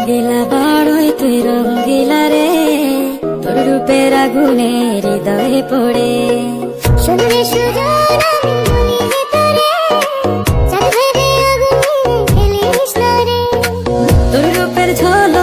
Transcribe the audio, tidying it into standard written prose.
দিলা বড়ই তুই রঙ্গিলা রে, তোর রূপের আগুনে হৃদয়ে পড়ে। শুনলে সুজন আমি বলি যে তোরে, চাঁদ ভেবে আগুনে ফেলিস না রে। তোর রূপের ঝলক